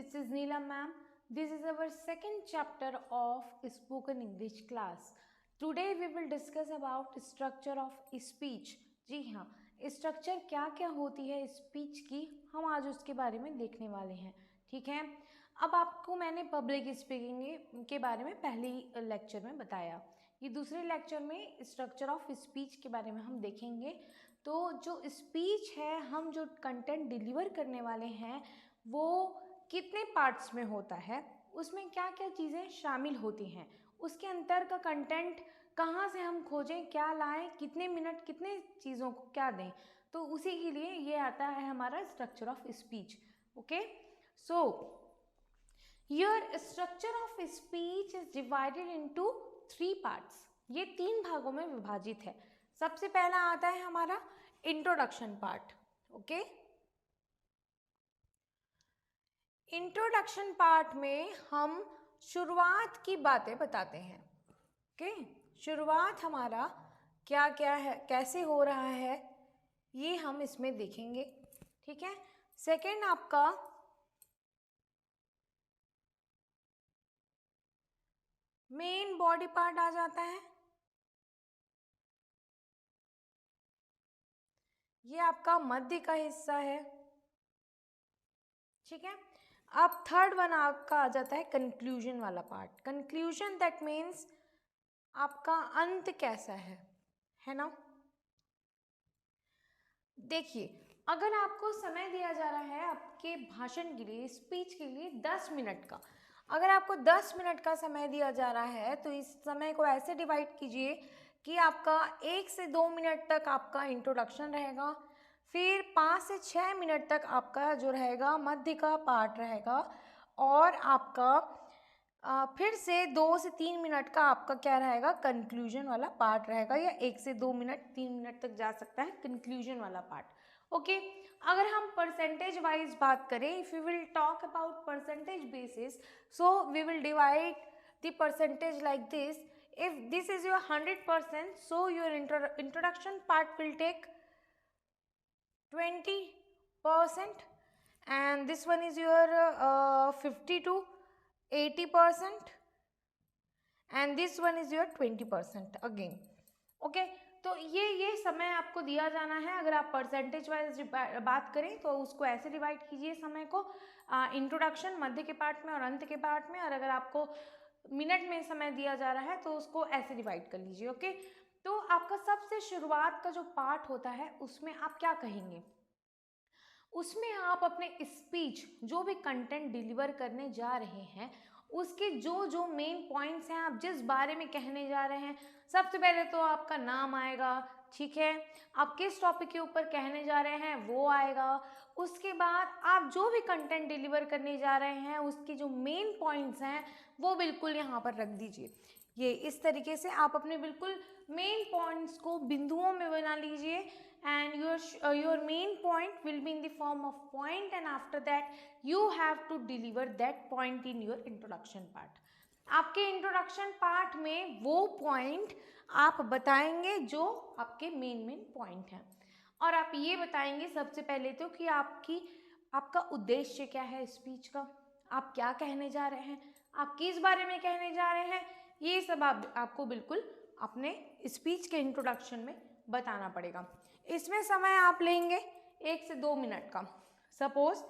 this is Neela ma'am. This is our second chapter of spoken English class. Today we will discuss about structure of speech. जी हाँ, structure क्या क्या होती है speech की, हम आज उसके बारे में देखने वाले हैं. ठीक है, अब आपको मैंने पब्लिक स्पीकिंग के बारे में पहले ही लेक्चर में बताया. ये दूसरे लेक्चर में स्ट्रक्चर ऑफ स्पीच के बारे में हम देखेंगे. तो जो स्पीच है, हम जो कंटेंट डिलीवर करने वाले हैं वो कितने पार्ट्स में होता है, उसमें क्या क्या चीज़ें शामिल होती हैं, उसके अंतर का कंटेंट कहाँ से हम खोजें, क्या लाएं, कितने मिनट कितने चीज़ों को क्या दें, तो उसी के लिए ये आता है हमारा structure of speech. Okay, so your structure of speech is divided into 3 parts. ये 3 भागों में विभाजित है. सबसे पहला आता है हमारा introduction part. Okay, introduction part में हम शुरुआत की बातें बताते हैं. ओके, शुरुआत हमारा क्या क्या है, कैसे हो रहा है, ये हम इसमें देखेंगे. ठीक है, सेकंड आपका मेन बॉडी पार्ट आ जाता है. ये आपका मध्य का हिस्सा है. ठीक है, अब थर्ड वन आपका आ जाता है कंक्लूजन वाला पार्ट. कंक्लूजन दैट मीन्स आपका अंत कैसा है ना. देखिए, अगर आपको समय दिया जा रहा है आपके भाषण के लिए, स्पीच के लिए 10 मिनट का, अगर आपको 10 मिनट का समय दिया जा रहा है तो इस समय को ऐसे डिवाइड कीजिए कि आपका 1 से 2 मिनट तक आपका इंट्रोडक्शन रहेगा, फिर 5 से 6 मिनट तक आपका जो रहेगा मध्य का पार्ट रहेगा, और आपका फिर से 2 से 3 मिनट का आपका क्या रहेगा, कंक्लूजन वाला पार्ट रहेगा, या 1 से 2 मिनट 3 मिनट तक जा सकता है कंक्लूजन वाला पार्ट. ओके, अगर हम परसेंटेज वाइज बात करें, if you will talk about percentage basis, so we will divide the percentage like this. If this is your 100%, so your introduction part will take 20%, and this one is your 50 to 80%, and this one is your 20% again. Okay, तो ये समय आपको दिया जाना है. अगर आप percentage wise बात करें तो उसको ऐसे डिवाइड कीजिए समय को, इंट्रोडक्शन मध्य के पार्ट में और अंत के पार्ट में, और अगर आपको मिनट में समय दिया जा रहा है तो उसको ऐसे डिवाइड कर लीजिए. ओके, तो आपका सबसे शुरुआत का जो पार्ट होता है उसमें आप क्या कहेंगे, उसमें आप अपने स्पीच जो भी कंटेंट डिलीवर करने जा रहे हैं उसके जो जो मेन पॉइंट्स हैं, आप जिस बारे में कहने जा रहे हैं, सबसे पहले तो आपका नाम आएगा. ठीक है, आप किस टॉपिक के ऊपर कहने जा रहे हैं वो आएगा. उसके बाद आप जो भी कंटेंट डिलीवर करने जा रहे हैं उसके जो मेन पॉइंट्स हैं वो बिल्कुल यहाँ पर रख दीजिए. ये इस तरीके से आप अपने बिल्कुल मेन पॉइंट्स को बिंदुओं में बना लीजिए, and your main point will be in the form of point, and after that you have to deliver that point in your introduction part. आपके इंट्रोडक्शन पार्ट में वो पॉइंट आप बताएंगे जो आपके मेन पॉइंट हैं, और आप ये बताएंगे सबसे पहले तो कि आपका उद्देश्य क्या है स्पीच का, आप क्या कहने जा रहे हैं, आप किस बारे में कहने जा रहे हैं, ये सब आपको बिल्कुल अपने स्पीच के इंट्रोडक्शन में बताना पड़ेगा. इसमें समय आप लेंगे 1 से 2 मिनट का. Suppose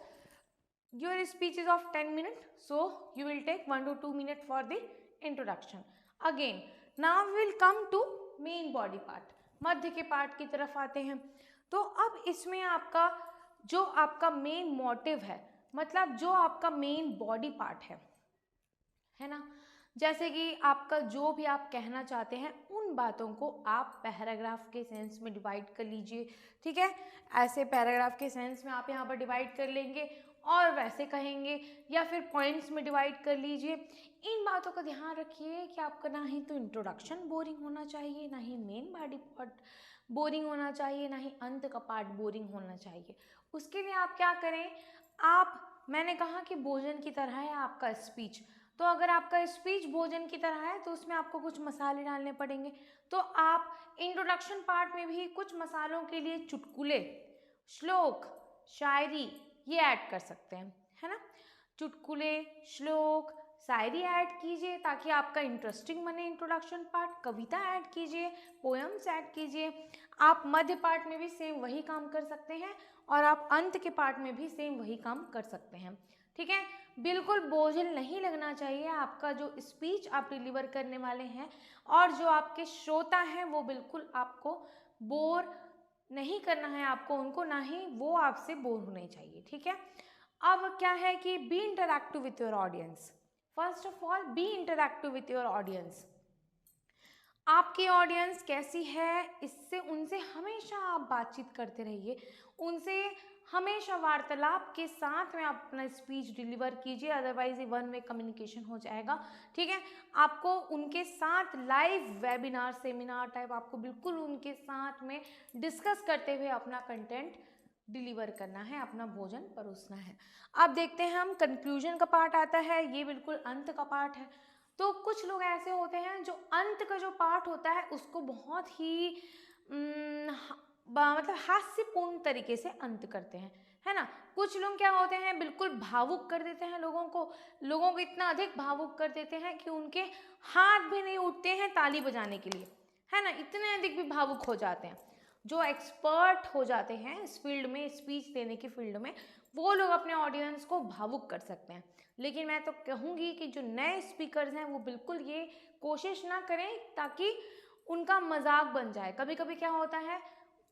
your speech is of 10 minute, so you will take 1 to 2 minute for the introduction. Again now will come to main body part, मध्य के पार्ट की तरफ आते हैं. तो अब इसमें आपका मेन मोटिव है, मतलब जो आपका मेन बॉडी पार्ट है ना, जैसे कि आपका जो भी आप कहना चाहते हैं उन बातों को आप पैराग्राफ के सेंस में डिवाइड कर लीजिए. ठीक है, ऐसे पैराग्राफ के सेंस में आप यहाँ पर डिवाइड कर लेंगे और वैसे कहेंगे, या फिर पॉइंट्स में डिवाइड कर लीजिए. इन बातों का ध्यान रखिए कि आपका ना ही तो इंट्रोडक्शन बोरिंग होना चाहिए, ना ही मेन बॉडी पार्ट बोरिंग होना चाहिए, ना ही अंत का पार्ट बोरिंग होना चाहिए. उसके लिए आप क्या करें, मैंने कहा कि भोजन की तरह है आपका स्पीच, तो अगर आपका स्पीच भोजन की तरह है तो उसमें आपको कुछ मसाले डालने पड़ेंगे. तो आप इंट्रोडक्शन पार्ट में भी कुछ मसालों के लिए चुटकुले, श्लोक, शायरी ये ऐड कर सकते हैं, है ना. चुटकुले, श्लोक, शायरी ऐड कीजिए ताकि आपका इंटरेस्टिंग बने इंट्रोडक्शन पार्ट, कविता ऐड कीजिए, पोएम्स ऐड कीजिए। आप मध्य पार्ट में भी सेम वही काम कर सकते हैं और आप अंत के पार्ट में भी सेम वही काम कर सकते हैं। ठीक है, बिल्कुल बोझिल नहीं लगना चाहिए आपका जो स्पीच आप डिलीवर करने वाले हैं, और जो आपके श्रोता हैं वो बिल्कुल आपको बोर नहीं करना है आपको उनको, ना ही वो आपसे बोर होने चाहिए। ठीक है, अब क्या है कि be interactive with your audience. First of all be interactive with your audience. आपकी ऑडियंस कैसी है, इससे उनसे हमेशा आप बातचीत करते रहिए, उनसे हमेशा वार्तालाप के साथ में आप अपना स्पीच डिलीवर कीजिए, अदरवाइज ये वन वे कम्युनिकेशन हो जाएगा। ठीक है, आपको उनके साथ लाइव वेबिनार सेमिनार टाइप आपको बिल्कुल उनके साथ में डिस्कस करते हुए अपना कंटेंट डिलीवर करना है, अपना भोजन परोसना है। अब देखते हैं हम कंक्लूजन का पार्ट आता है, ये बिल्कुल अंत का पार्ट है। तो कुछ लोग ऐसे होते हैं जो अंत का जो पार्ट होता है उसको बहुत ही मतलब हास्यपूर्ण तरीके से अंत करते हैं, है ना। कुछ लोग क्या होते हैं बिल्कुल भावुक कर देते हैं लोगों को इतना अधिक भावुक कर देते हैं कि उनके हाथ भी नहीं उठते हैं ताली बजाने के लिए, है ना, इतने अधिक भी भावुक हो जाते हैं। जो एक्सपर्ट हो जाते हैं इस फील्ड में, स्पीच देने की फील्ड में, वो लोग अपने ऑडियंस को भावुक कर सकते हैं। लेकिन मैं तो कहूँगी कि जो नए स्पीकर्स हैं वो बिल्कुल ये कोशिश ना करें ताकि उनका मजाक बन जाए। कभी कभी क्या होता है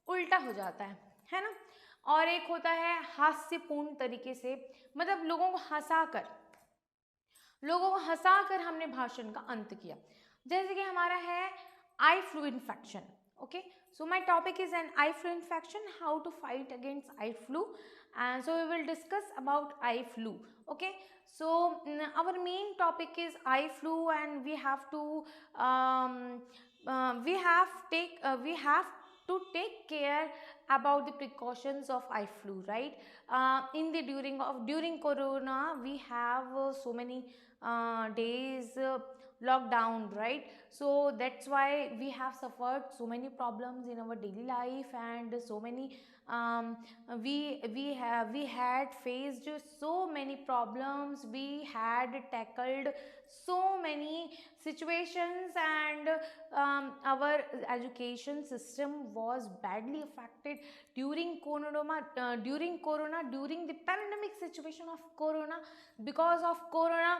उल्टा हो जाता है ना। और एक होता है हास्यपूर्ण तरीके से, मतलब लोगों को हंसा कर हमने भाषण का अंत किया। जैसे कि हमारा है eye flu infection. Okay, so my topic is an eye flu infection, how to fight against eye flu, and so we will discuss about eye flu. Okay, so our main topic is eye flu, and we have to take care about the precautions of eye flu, right. During corona we have so many days lockdown, right. So that's why we have suffered so many problems in our daily life, and so many we had faced so many problems, we had tackled so many situations, and our education system was badly affected during during the pandemic situation of corona. Because of corona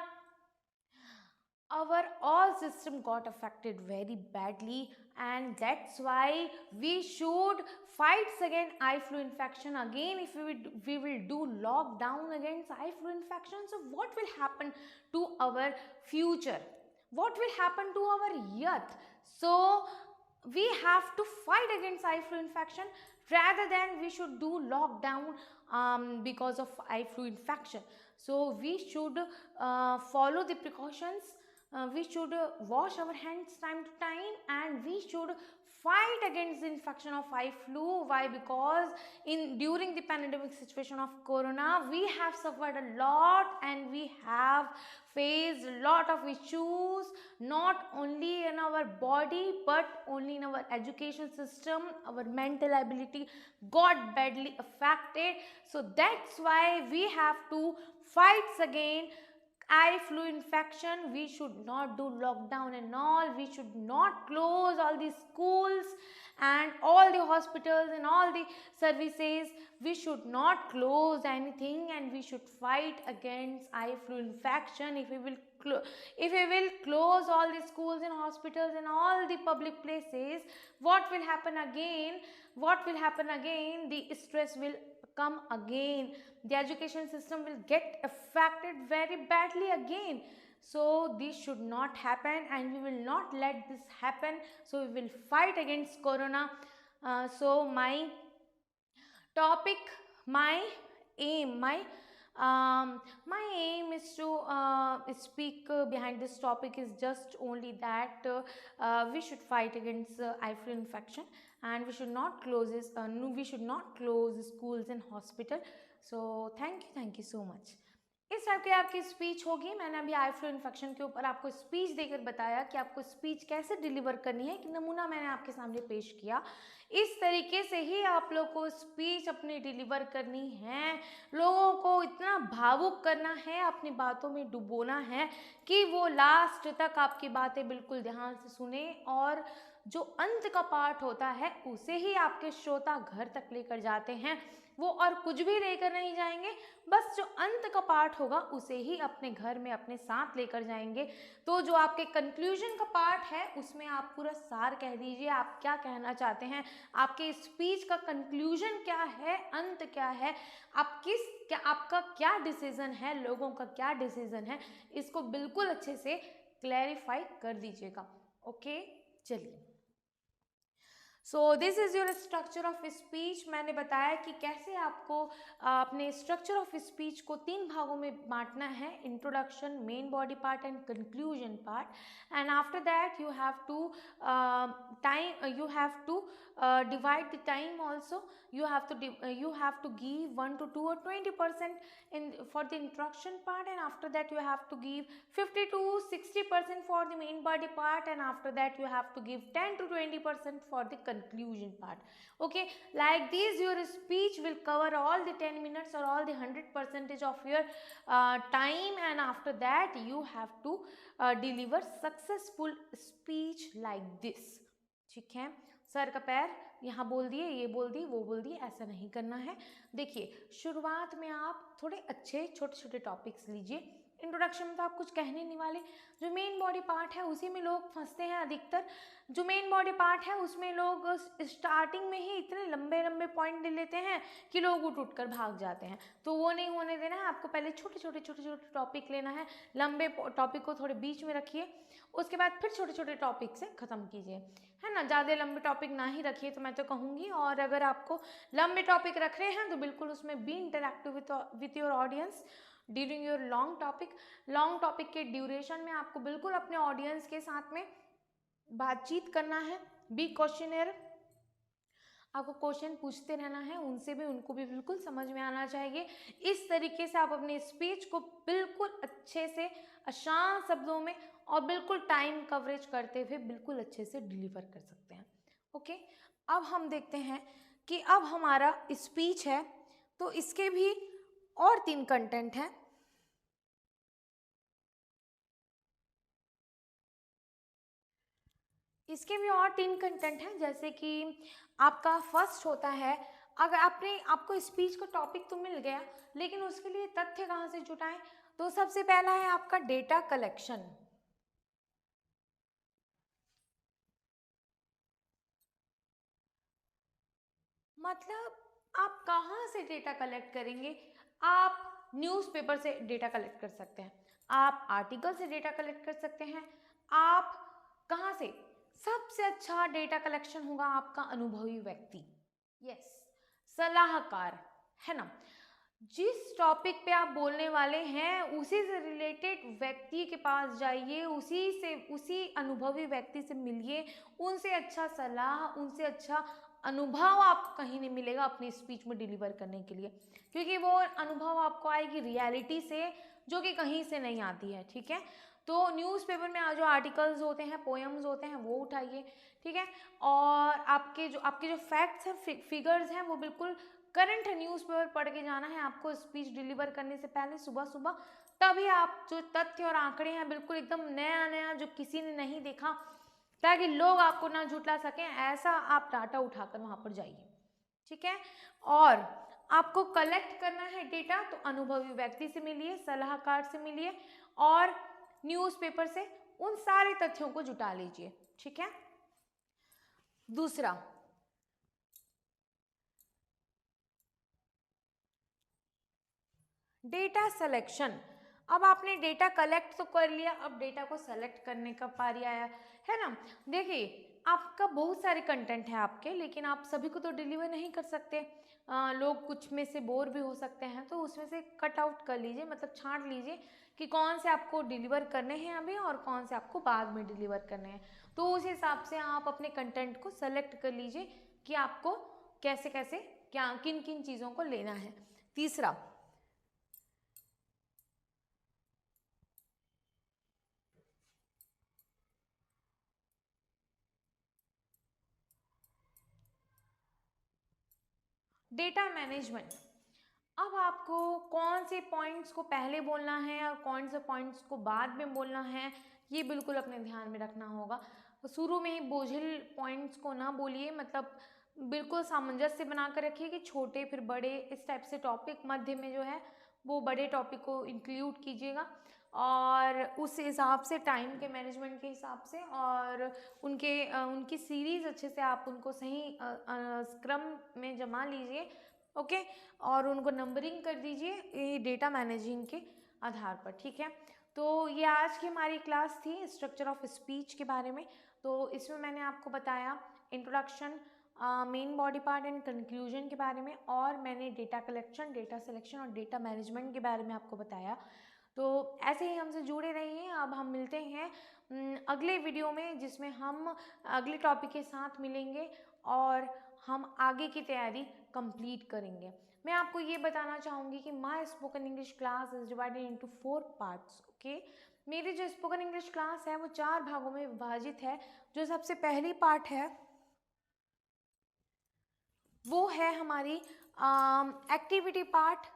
our all system got affected very badly, and that's why we should fight against eye flu infection again. If we will do lockdown against eye flu infection, so what will happen to our future, what will happen to our youth? So we have to fight against eye flu infection rather than we should do lockdown because of eye flu infection. So we should follow the precautions, we should wash our hands time to time, and we should fight against the infection of eye flu. Why? Because during the pandemic situation of corona we have suffered a lot, and we have faced a lot of issues, not only in our body but only in our education system. Our mental ability got badly affected, so that's why we have to fight again eye flu infection. We should not do lockdown and all, we should not close all the schools and all the hospitals and all the services. We should not close anything, and we should fight against eye flu infection. If we will close all the schools and hospitals and all the public places, what will happen again? The stress will come again, the education system will get affected very badly again. So this should not happen, and we will not let this happen. So we will fight against corona. So topic my aim my aim is to speak behind this topic is just only that we should fight against eye flu infection, and we should not we should not close schools and hospital. So thank you so much. इस type की आपकी speech होगी। मैंने अभी आई flu infection के ऊपर आपको speech देकर बताया कि आपको स्पीच कैसे डिलीवर करनी है, एक नमूना मैंने आपके सामने पेश किया। इस तरीके से ही आप लोग को स्पीच अपनी डिलीवर करनी है, लोगों को इतना भावुक करना है, अपनी बातों में डुबोना है कि वो लास्ट तक आपकी बातें बिल्कुल ध्यान से सुने, और जो अंत का पार्ट होता है उसे ही आपके श्रोता घर तक लेकर जाते हैं। वो और कुछ भी लेकर नहीं जाएंगे, बस जो अंत का पार्ट होगा उसे ही अपने घर में अपने साथ लेकर जाएंगे। तो जो आपके कंक्लूजन का पार्ट है उसमें आप पूरा सार कह दीजिए, आप क्या कहना चाहते हैं, आपके स्पीच का कंक्लूजन क्या है, अंत क्या है, आपका क्या डिसीजन है, लोगों का क्या डिसीजन है, इसको बिल्कुल अच्छे से क्लैरिफाई कर दीजिएगा। ओके, चलिए। So this is your structure of speech. मैंने बताया कि कैसे आपको अपने स्ट्रक्चर ऑफ स्पीच को 3 भागों में बांटना है, introduction, main body part and conclusion part. And after that you have to divide the time also. You have to give 1 to 2 or 20% in for the introduction part, and after that you have to give 50 to 60% for the main body part, and after that you have to give 10 to 20% for the conclusion part. Okay, like this your speech will cover all the 10 minutes or all the 100% of your time, and after that you have to deliver successful speech like this. ठीक है, sir का पैर यहाँ बोल दिए, ये बोल दिए, वो बोल दिए, ऐसा नहीं करना है। देखिए, शुरुआत में आप थोड़े अच्छे छोटे छोटे टॉपिक्स लीजिए। इंट्रोडक्शन में तो आप कुछ कहने नहीं वाले। जो मेन बॉडी पार्ट है उसी में लोग फंसते हैं अधिकतर। जो मेन बॉडी पार्ट है उसमें लोग स्टार्टिंग में ही इतने लंबे लंबे पॉइंट ले लेते हैं कि लोग उठ कर भाग जाते हैं। तो वो नहीं होने देना है, आपको पहले छोटे छोटे टॉपिक लेना है। लंबे टॉपिक को थोड़े बीच में रखिए, उसके बाद फिर छोटे छोटे टॉपिक से ख़त्म कीजिए, है ना। ज़्यादा लंबे टॉपिक ना ही रखिए तो मैं तो कहूँगी। और अगर आपको लंबे टॉपिक रख रहे हैं तो बिल्कुल उसमें be interactive with your audience during your long topic के ड्यूरेशन में आपको बिल्कुल अपने ऑडियंस के साथ में बातचीत करना है। बी क्वेश्चनर, आपको क्वेश्चन पूछते रहना है, उनसे भी उनको भी बिल्कुल समझ में आना चाहिए। इस तरीके से आप अपने स्पीच को बिल्कुल अच्छे से आसान शब्दों में और बिल्कुल टाइम कवरेज करते हुए बिल्कुल अच्छे से डिलीवर कर सकते हैं। ओके, अब हम देखते हैं कि अब हमारा स्पीच है तो इसके भी और 3 कंटेंट हैं। इसके भी और 3 कंटेंट हैं, जैसे कि आपका फर्स्ट होता है, अगर आपको स्पीच का टॉपिक तो मिल गया, लेकिन उसके लिए तथ्य कहाँ से जुटाएं। तो सबसे पहला है आपका डेटा कलेक्शन। मतलब आप कहाँ से डेटा कलेक्ट करेंगे। आप न्यूज़पेपर से डेटा कलेक्ट कर सकते हैं, आप आर्टिकल से डेटा कलेक्ट कर सकते हैं, आप कहाँ से। सबसे अच्छा डेटा कलेक्शन होगा आपका अनुभवी व्यक्ति, यस, सलाहकार, है ना। जिस टॉपिक पे आप बोलने वाले हैं उसी से रिलेटेड व्यक्ति के पास जाइए, उसी अनुभवी व्यक्ति से मिलिए, उनसे अच्छा सलाह, उनसे अच्छा अनुभव आपको कहीं नहीं मिलेगा अपनी स्पीच में डिलीवर करने के लिए, क्योंकि वो अनुभव आपको आएगी रियलिटी से, जो कि कहीं से नहीं आती है। ठीक है, तो न्यूज़पेपर में जो आर्टिकल्स होते हैं, पोएम्स होते हैं, वो उठाइए। ठीक है, और आपके जो फैक्ट्स हैं, फिगर्स हैं, वो बिल्कुल करंट न्यूज़पेपर पढ़ के जाना है आपको स्पीच डिलीवर करने से पहले सुबह सुबह। तभी आप जो तथ्य और आंकड़े हैं बिल्कुल एकदम नया नया जो किसी ने नहीं देखा, ताकि लोग आपको ना झुठला सकें, ऐसा आप डाटा उठाकर वहाँ पर जाइए। ठीक है, और आपको कलेक्ट करना है डेटा, तो अनुभवी व्यक्ति से मिलिए, सलाहकार से मिलिए, और न्यूज़पेपर से उन सारे तथ्यों को जुटा लीजिए। ठीक है, दूसरा, डेटा सिलेक्शन। अब आपने डेटा कलेक्ट तो कर लिया, अब डेटा को सेलेक्ट करने का पारी आया, है ना। देखिए, आपका बहुत सारे कंटेंट है आपके, लेकिन आप सभी को तो डिलीवर नहीं कर सकते। लोग कुछ में से बोर भी हो सकते हैं, तो उसमें से कट आउट कर लीजिए, मतलब छांट लीजिए कि कौन से आपको डिलीवर करने हैं अभी और कौन से आपको बाद में डिलीवर करने हैं। तो उस हिसाब से आप अपने कंटेंट को सेलेक्ट कर लीजिए कि आपको कैसे कैसे किन किन चीज़ों को लेना है। तीसरा, डेटा मैनेजमेंट। अब आपको कौन से पॉइंट्स को पहले बोलना है और कौन से पॉइंट्स को बाद में बोलना है, ये बिल्कुल अपने ध्यान में रखना होगा। शुरू में ही बोझिल पॉइंट्स को ना बोलिए, मतलब बिल्कुल सामंजस्य बना कर रखिए कि छोटे फिर बड़े, इस टाइप से टॉपिक मध्य में जो है वो बड़े टॉपिक को इंक्लूड कीजिएगा, और उस हिसाब से टाइम के मैनेजमेंट के हिसाब से, और उनकी सीरीज़ अच्छे से आप उनको सही क्रम में जमा लीजिए, ओके, और उनको नंबरिंग कर दीजिए ये डेटा मैनेजिंग के आधार पर, ठीक है। तो ये आज की हमारी क्लास थी स्ट्रक्चर ऑफ स्पीच के बारे में। तो इसमें मैंने आपको बताया introduction, main body part and conclusion के बारे में, और मैंने डेटा कलेक्शन, डेटा सिलेक्शन और डेटा मैनेजमेंट के बारे में आपको बताया। तो ऐसे ही हमसे जुड़े रहिए। अब हम मिलते हैं अगले वीडियो में, जिसमें हम अगले टॉपिक के साथ मिलेंगे और हम आगे की तैयारी कंप्लीट करेंगे। मैं आपको ये बताना चाहूँगी कि my spoken English class is divided into 4 parts, okay. मेरी जो स्पोकन इंग्लिश क्लास है वो 4 भागों में विभाजित है। जो सबसे पहली पार्ट है वो है हमारी एक्टिविटी पार्ट।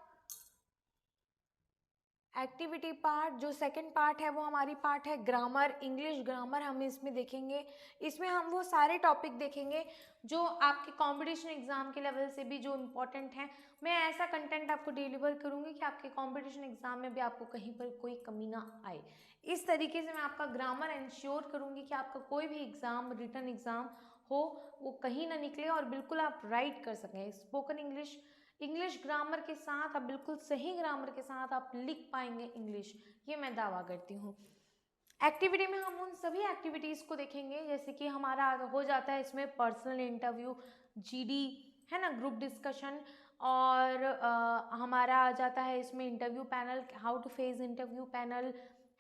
एक्टिविटी पार्ट जो सेकंड पार्ट है वो हमारी पार्ट है ग्रामर, इंग्लिश ग्रामर हम इसमें देखेंगे। इसमें हम वो सारे टॉपिक देखेंगे जो आपके कंपटीशन एग्जाम के लेवल से भी जो इम्पोर्टेंट हैं। मैं ऐसा कंटेंट आपको डिलीवर करूंगी कि आपके कंपटीशन एग्जाम में भी आपको कहीं पर कोई कमी ना आए। इस तरीके से मैं आपका ग्रामर इंश्योर करूंगी कि आपका कोई भी एग्जाम, रिटन एग्जाम हो, वो कहीं ना निकले और बिल्कुल आप राइट कर सकें। स्पोकन इंग्लिश, इंग्लिश ग्रामर के साथ आप बिल्कुल सही ग्रामर के साथ आप लिख पाएंगे इंग्लिश, ये मैं दावा करती हूँ। एक्टिविटी में हम उन सभी एक्टिविटीज़ को देखेंगे, जैसे कि हमारा हो जाता है इसमें पर्सनल इंटरव्यू, जीडी है ना, ग्रुप डिस्कशन, और हमारा आ जाता है इसमें interview panel, how to face interview panel,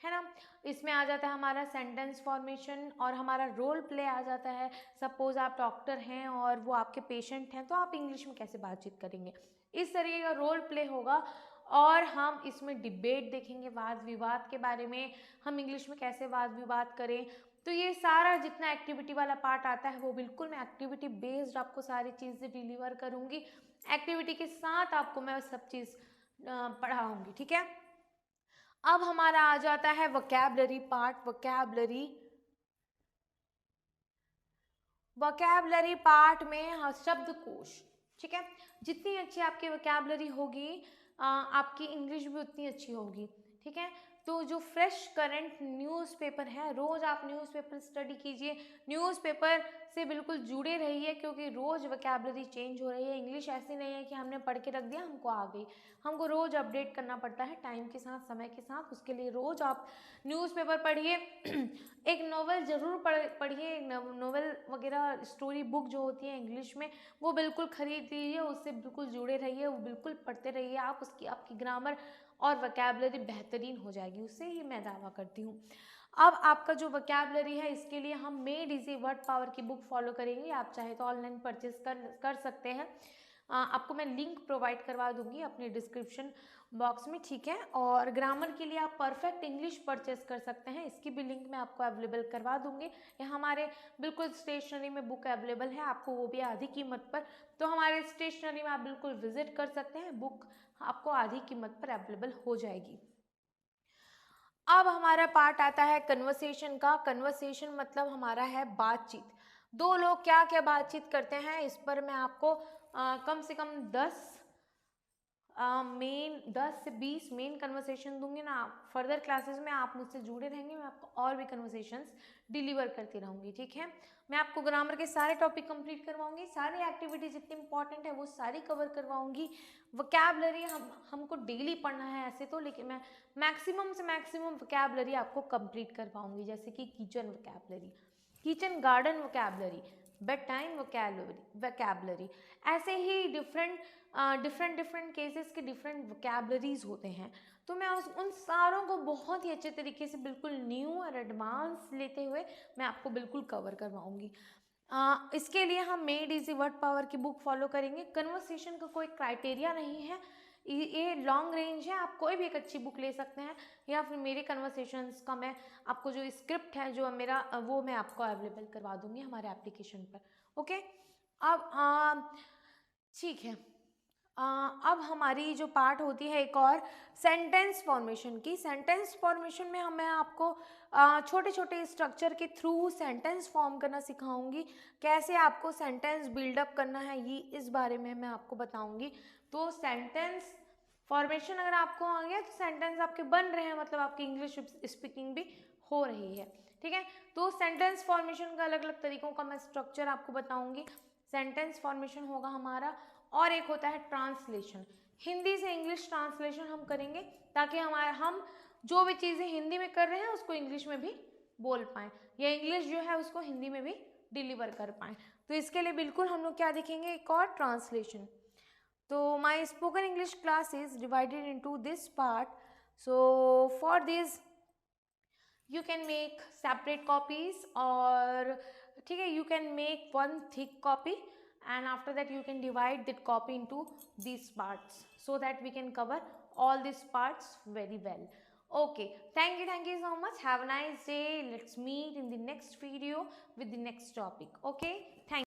है ना। इसमें आ जाता है हमारा सेंटेंस फॉर्मेशन, और हमारा रोल प्ले आ जाता है। सपोज आप डॉक्टर हैं और वो आपके पेशेंट हैं, तो आप इंग्लिश में कैसे बातचीत करेंगे, इस तरीके का रोल प्ले होगा। और हम इसमें डिबेट देखेंगे, वाद विवाद के बारे में, हम इंग्लिश में कैसे वाद विवाद करें। तो ये सारा जितना एक्टिविटी वाला पार्ट आता है वो बिल्कुल मैं एक्टिविटी बेस्ड आपको सारी चीज़ें डिलीवर करूँगी। एक्टिविटी के साथ आपको मैं सब चीज़ पढ़ाऊँगी, ठीक है। अब हमारा आ जाता है वोकैबलरी पार्ट। वोकैबलरी पार्ट में शब्दकोश, ठीक है। जितनी अच्छी आपकी वोकैबलरी होगी आपकी इंग्लिश भी उतनी अच्छी होगी, ठीक है। तो जो फ्रेश करंट न्यूज़पेपर है, रोज़ आप न्यूज़पेपर स्टडी कीजिए, न्यूज़पेपर से बिल्कुल जुड़े रहिए, क्योंकि रोज़ वोकैबलरी चेंज हो रही है। इंग्लिश ऐसी नहीं है कि हमने पढ़ के रख दिया हमको आ गई, हमको रोज़ अपडेट करना पड़ता है टाइम के साथ, समय के साथ। उसके लिए रोज़ आप न्यूज़पेपर पढ़िए। एक नॉवल ज़रूर पढ़िए, नॉवल वगैरह स्टोरी बुक जो होती है इंग्लिश में, वो बिल्कुल खरीद लीजिए, उससे बिल्कुल जुड़े रहिए, वो बिल्कुल पढ़ते रहिए आप। उसकी आपकी ग्रामर और वोकैबलरी बेहतरीन हो जाएगी, उससे ही मैं दावा करती हूँ। अब आपका जो वोकैबलरी है, इसके लिए हम मेड इजी वर्ड पावर की बुक फॉलो करेंगे। आप चाहे तो ऑनलाइन परचेस कर सकते हैं। आपको मैं लिंक प्रोवाइड करवा दूंगी अपने डिस्क्रिप्शन बॉक्स में, ठीक है। और ग्रामर के लिए आप परफेक्ट इंग्लिश परचेस कर सकते हैं, इसकी भी लिंक मैं आपको अवेलेबल करवा दूंगी। ये हमारे बिल्कुल स्टेशनरी में बुक अवेलेबल है, आपको वो भी आधी कीमत पर। तो हमारे स्टेशनरी में आप बिल्कुल विजिट कर सकते हैं, बुक आपको आधी कीमत पर अवेलेबल हो जाएगी। अब हमारा पार्ट आता है कन्वर्सेशन का। कन्वर्सेशन मतलब हमारा है बातचीत। दो लोग क्या क्या बातचीत करते हैं, इस पर मैं आपको कम से कम 10 से 20 मेन कन्वर्सेशन दूंगी ना। फर्दर क्लासेस में आप मुझसे जुड़े रहेंगे, मैं आपको और भी कन्वर्सेशंस डिलीवर करती रहूँगी, ठीक है। मैं आपको ग्रामर के सारे टॉपिक कंप्लीट करवाऊंगी, सारी एक्टिविटी जितनी इंपॉर्टेंट है वो सारी कवर करवाऊंगी। वोकैबलरी हमको डेली पढ़ना है ऐसे तो, लेकिन मैं मैक्सिमम से मैक्सिमम वोकैबलरी आपको कंप्लीट करवाऊंगी, जैसे कि kitchen vocabulary, kitchen garden vocabulary, bed time vocabulary. ऐसे ही डिफरेंट केसेस के डिफरेंट वोकैबलरीज होते हैं। तो मैं उन सारों को बहुत ही अच्छे तरीके से बिल्कुल न्यू और एडवांस लेते हुए मैं आपको बिल्कुल कवर करवाऊंगी। इसके लिए हम मेड इजी वर्ड पावर की बुक फॉलो करेंगे। कन्वर्सेशन का कोई क्राइटेरिया नहीं है, ये लॉन्ग रेंज है, आप कोई भी एक अच्छी बुक ले सकते हैं, या फिर मेरे कन्वर्सेशंस का मैं आपको जो स्क्रिप्ट है जो मेरा वो मैं आपको अवेलेबल करवा दूंगी हमारे एप्लीकेशन पर, ओके। अब ठीक है, अब हमारी जो पार्ट होती है एक और सेंटेंस फॉर्मेशन की। सेंटेंस फॉर्मेशन में मैं आपको छोटे छोटे स्ट्रक्चर के थ्रू सेंटेंस फॉर्म करना सिखाऊंगी। कैसे आपको सेंटेंस बिल्डअप करना है ये इस बारे में मैं आपको बताऊंगी। तो सेंटेंस फॉर्मेशन अगर आपको आ गया तो सेंटेंस आपके बन रहे हैं, मतलब आपकी इंग्लिश स्पीकिंग भी हो रही है। ठीक है, तो सेंटेंस फॉर्मेशन का अलग अलग तरीकों का मैं स्ट्रक्चर आपको बताऊंगी। सेंटेंस फॉर्मेशन होगा हमारा, और एक होता है ट्रांसलेशन। हिंदी से इंग्लिश ट्रांसलेशन हम करेंगे ताकि हम जो भी चीज़ें हिंदी में कर रहे हैं उसको इंग्लिश में भी बोल पाएँ, या इंग्लिश जो है उसको हिंदी में भी डिलीवर कर पाएँ। तो इसके लिए बिल्कुल हम लोग क्या देखेंगे, एक और ट्रांसलेशन। तो my spoken English class is divided into this part. So for this you can make separate copies, or ठीक है, you can make one thick copy, and after that you can divide that copy into these parts so that we can cover all these parts very well. Okay, thank you so much. Have a nice day. Let's meet in the next video with the next topic. Okay, thank you.